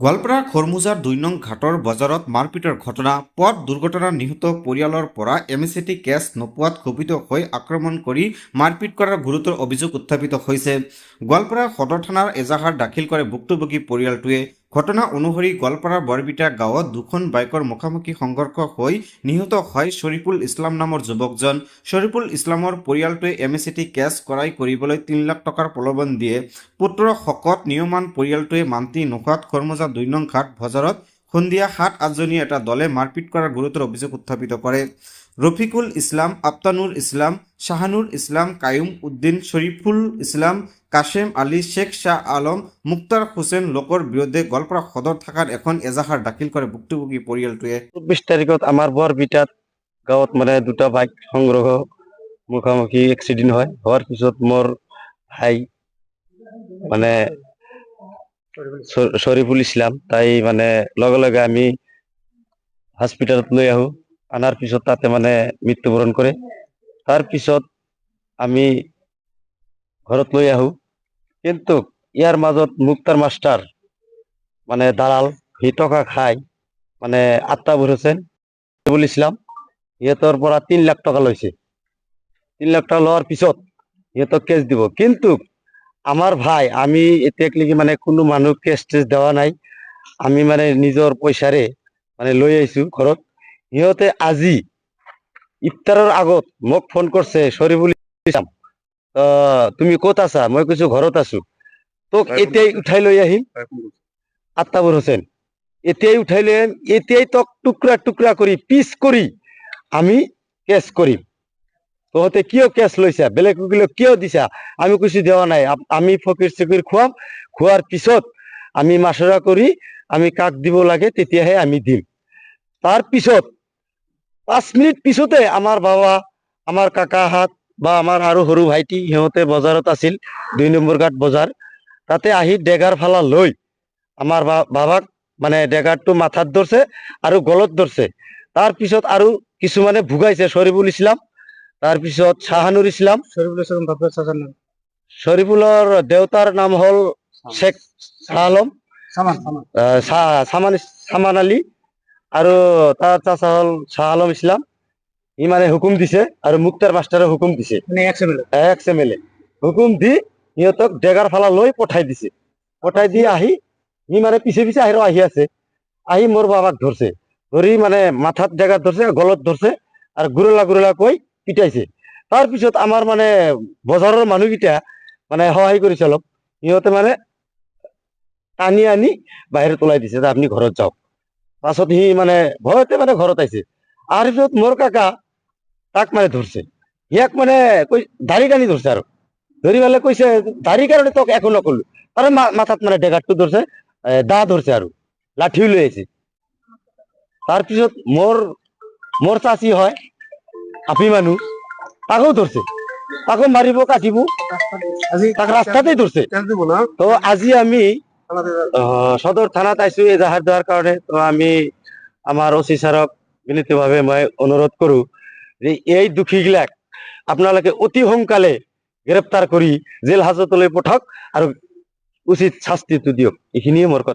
গোৱালপাৰা খৰমুজাৰ ২ নং ঘাটৰ বজাৰত মাৰপিটৰ ঘটনা। পথ দুৰ্ঘটনাত নিহত পৰিয়ালৰ পৰা এমএছটি কেছ নোপোৱাত ক্ষোভিত হৈ আক্ৰমণ কৰি মাৰপিট কৰাৰ গুৰুতৰ অভিযোগ উত্থাপিত হৈছে। গোৱালপাৰা সদৰ থানাৰ এজাহাৰ দাখিল কৰে ভুক্তভোগী পৰিয়ালটোৱে। ঘটনা অনুসৰি গোৱালপাৰাৰ বৰবিটা গাঁৱত দুখন বাইকৰ মুখামুখি সংঘৰ্ষ হৈ নিহত হয় শ্বৰিফুল ইছলাম নামৰ যুৱকজন। শ্বৰিফুল ইছলামৰ পৰিয়ালটোৱে এমএছটি কেছ কৰাই কৰিবলৈ ৩ লাখ টকাৰ প্ৰলোভন দিয়ে। পুত্ৰ শকত নিয়মান পৰিয়ালটোৱে মান্তি নোখোৱাত খৰমুজা ২ নং ঘাট বজাৰত সন্ধিয়া ৭-৮জনীয়া এটা দলে মাৰপিট কৰাৰ গুৰুতৰ অভিযোগ উত্থাপিত কৰে। ৰফিকুল ইছলাম, আফতানুৰ ইছলাম, শাহানুৰ ইছলাম, কায়ুম উদ্দিন, শ্বৰিফুল ইছলাম, কাশেম আলী, শেখ শাহ আলম, মুক্তাৰ হুছেইন লোকৰ বিৰুদ্ধে গোৱালপাৰা সদৰ থানাত এখন এজাহাৰ দাখিল কৰে ভুক্তভোগী পৰিয়ালটোৱে। ২৪ তাৰিখত আমাৰ বৰবিটাত গাঁৱত দুটা বাইক সংগ্ৰহ মুখামুখি এক্সিডেণ্ট হোৱাৰ পিছত মোৰ ভাই শ্বৰিফুল ইছলাম তাই লগে লগে আমি হস্পিটেলত লৈ আহো। আনাৰ পিছত তাতে মৃত্যুবৰণ কৰে। তাৰ পিছত আমি ঘৰত লৈ আহো, কিন্তু ইয়াৰ মাজত মুক্তাৰ মাষ্টাৰ দালাল সি টকা খাই আত্তাবুৰ হোসেন, শ্বৰিফুল ইছলাম সিহঁতৰ পৰা ৩ লাখ টকা লৈছে। ৩ লাখ টকা লোৱাৰ পিছত সিহঁতক কেছ দিব, কিন্তু আমার ভাই আমি এতিয়ালৈকে কোনো মানুহ কেছ টেছ দেওয়া নাই। আমি নিজৰ পইচাৰে লৈ আহিছো ঘৰত। সিহঁতে আজি ইফতাৰৰ আগত মোক ফোন কৰছে, শ্বৰিফুল ইছলাম তুমি ক'ত আছা? মই কৈছো ঘৰত আছো। তোক এতিয়াই উঠাই লৈ আহিম, আত্তাবুৰ হোসেন এতিয়াই উঠাই লৈ আহিম, এতিয়াই তোক টুকৰা টুকৰা কৰি পিস কৰি আমি কেছ কৰিম। তহঁতে কিয় কেছ লৈছা, বেলেগ কিয় দিছা? আমি কিছু দেওয়া নাই। আমি ফকির চকির খুৱাম, খোৱাৰ পিছত আমি মাছৰা কৰি আমি কাক দিব লাগে তেতিয়াহে আমি দিম। তাৰ পিছত 5 মিনিট পিছতে আমাৰ বাবা, আমাৰ কাকাহাত বা আমাৰ আৰু সৰু ভাইটি সিহঁতে বজাৰত আছিল, ২ নম্বৰ ঘাট বজাৰ। তাতে আহি ডেগাৰ ফালা লৈ আমাৰ বাবাক ডেগাৰটো মাথাত ধৰছে আৰু গলত ধৰছে। তাৰ পিছত আৰু কিছুমানে ভুগাইছে, শ্বৰিফুল ইছলাম, তাৰ পিছত শাহানুৰ ইছলাম। শ্বৰিফুলেৰ দেউতাৰ নাম হল শেখ শাহ আলম, সামান আলী, আৰু তাৰ চাচা হল শাহ আলম ইছলাম। ই হুকুম দিছে আৰু মুক্তাৰ মাষ্টাৰে হুকুম দিছে, এক্স এম এল এ হুকুম দি সিহঁতক ডেগাৰ ফালা লৈ পঠাই দিছে। পঠাই দি আহি সি পিছে পিছে আহি আছে। আহি মোৰ বাবাক ধৰছে, ধৰি মাথাত ডেগাৰ ধৰছে, গলত ধৰছে আৰু গুৰলা গুৰলা কৈ পিটাইছে। তাৰ পিছত আমাৰ বজাৰৰ মানুহকেইটা সহায় কৰিছে অলপ। সিহঁতে টানি আনি বাহিৰত ওলাই দিছে যে আপনি ঘৰত যাওক। পাছত সি ভয়তে ঘৰত আহিছে। আৰু পিছত মোৰ কাকা তাক ধৰছে, ইয়াক দাড়ি টানি ধৰছে আৰু ধৰি পেলাই কৈছে দাড়িৰ কাৰণে তোক একো নকলো। আৰু মাথাত ডেগাৰটো ধৰছে, দা ধৰছে আৰু লাঠিও লৈ আহিছে। তাৰপিছত মোৰ চাচি হয় আপি মানুহ, তাকো ধরছে, তাকো মারিব কাটিব, তাক রাস্তাতেই ধরছে। তো আজি আমি সদর থানাত আইছো এজাহার দেওয়ার কারণে। তো আমি আমার ওসি স্যারক বিনীতভাৱে মই অনুৰোধ কৰো যে এই দুখীগিলাক আপোনালোকে অতি সোনকালে গ্ৰেপ্তাৰ কৰি জেল হাজতলৈ পঠাওক আৰু উচিত শাস্তিটো দিয়ক। এইখিনিয়ে মোৰ কথা।